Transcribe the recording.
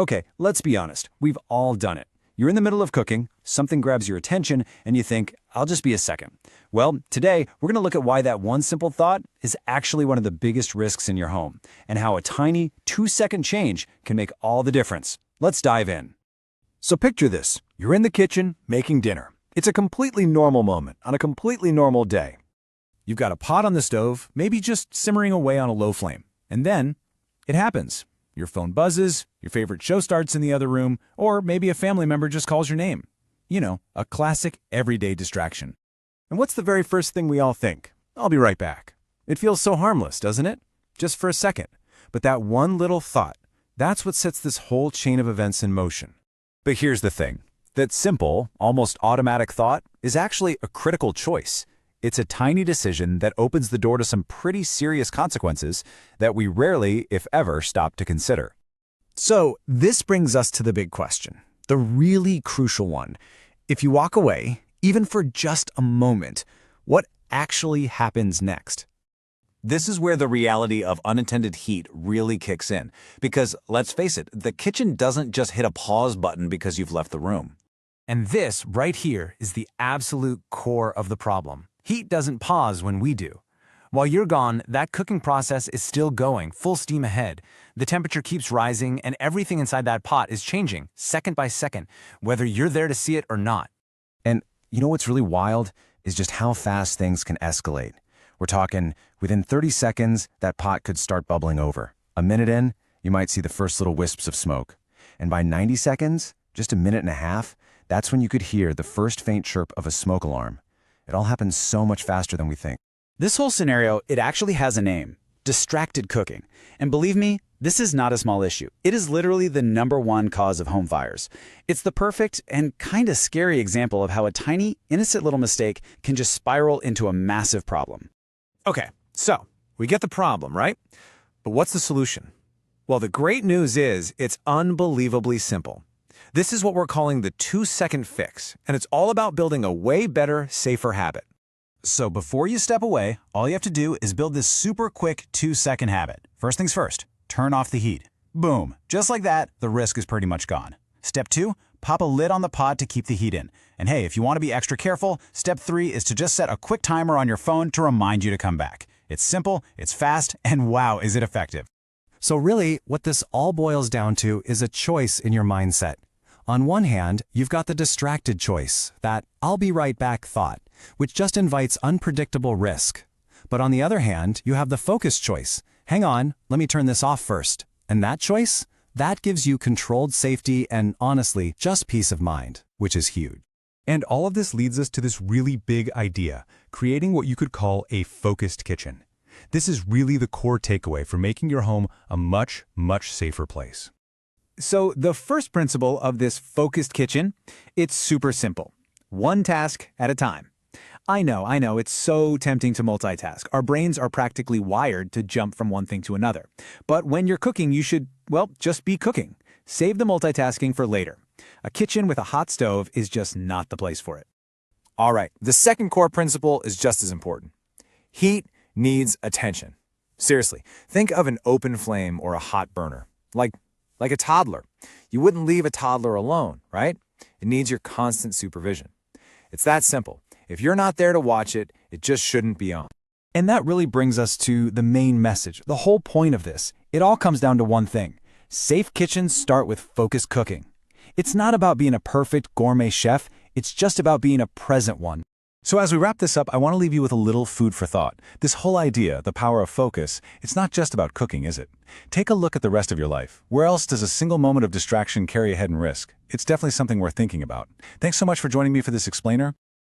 Okay, let's be honest. We've all done it. You're in the middle of cooking, something grabs your attention, and you think, I'll just be a second. Well, today, we're going to look at why that one simple thought is actually one of the biggest risks in your home, and how a tiny 2-second change can make all the difference. Let's dive in. So picture this. You're in the kitchen making dinner. It's a completely normal moment on a completely normal day. You've got a pot on the stove, maybe just simmering away on a low flame. And then, it happens. Your phone buzzes, your favorite show starts in the other room, or maybe a family member just calls your name. You know, a classic everyday distraction. And what's the very first thing we all think? I'll be right back. It feels so harmless, doesn't it? Just for a second. But that one little thought, that's what sets this whole chain of events in motion. But here's the thing. That simple, almost automatic thought is actually a critical choice. It's a tiny decision that opens the door to some pretty serious consequences that we rarely, if ever, stop to consider. So this brings us to the big question, the really crucial one. If you walk away, even for just a moment, what actually happens next? This is where the reality of unintended heat really kicks in. Because, let's face it, the kitchen doesn't just hit a pause button because you've left the room. And this, right here, is the absolute core of the problem. Heat doesn't pause when we do. While you're gone, that cooking process is still going, full steam ahead. The temperature keeps rising, and everything inside that pot is changing, second by second, whether you're there to see it or not. And you know what's really wild is just how fast things can escalate. We're talking, within 30 seconds, that pot could start bubbling over. A minute in, you might see the first little wisps of smoke. And by 90 seconds, just a minute and a half, that's when you could hear the first faint chirp of a smoke alarm. It all happens so much faster than we think. This whole scenario, it actually has a name, distracted cooking. And believe me, this is not a small issue. It is literally the #1 cause of home fires. It's the perfect and kind of scary example of how a tiny, innocent little mistake can just spiral into a massive problem. Okay, so we get the problem, right? But what's the solution? Well, the great news is it's unbelievably simple. This is what we're calling the 2-second fix, and it's all about building a way better, safer habit. So before you step away, all you have to do is build this super quick 2-second habit. First things first, turn off the heat. Boom, just like that, the risk is pretty much gone. Step 2, pop a lid on the pot to keep the heat in. And hey, if you want to be extra careful, step 3 is to just set a quick timer on your phone to remind you to come back. It's simple, it's fast, and wow, is it effective. So really, what this all boils down to is a choice in your mindset. On one hand, you've got the distracted choice, that I'll be right back thought, which just invites unpredictable risk. But on the other hand, you have the focused choice. Hang on, let me turn this off first. And that choice? That gives you controlled safety and, honestly, just peace of mind, which is huge. And all of this leads us to this really big idea, creating what you could call a focused kitchen. This is really the core takeaway for making your home a much, much safer place. So the first principle of this focused kitchen, it's super simple. One task at a time. I know, it's so tempting to multitask. Our brains are practically wired to jump from one thing to another. But when you're cooking, you should, well, just be cooking. Save the multitasking for later. A kitchen with a hot stove is just not the place for it. All right, the second core principle is just as important. Heat needs attention. Seriously, think of an open flame or a hot burner. Like a toddler. You wouldn't leave a toddler alone, right? It needs your constant supervision. It's that simple. If you're not there to watch it, it just shouldn't be on. And that really brings us to the main message, the whole point of this. It all comes down to one thing. Safe kitchens start with focused cooking. It's not about being a perfect gourmet chef, it's just about being a present one. So as we wrap this up, I want to leave you with a little food for thought. This whole idea, the power of focus, it's not just about cooking, is it? Take a look at the rest of your life. Where else does a single moment of distraction carry a hidden risk? It's definitely something worth thinking about. Thanks so much for joining me for this explainer.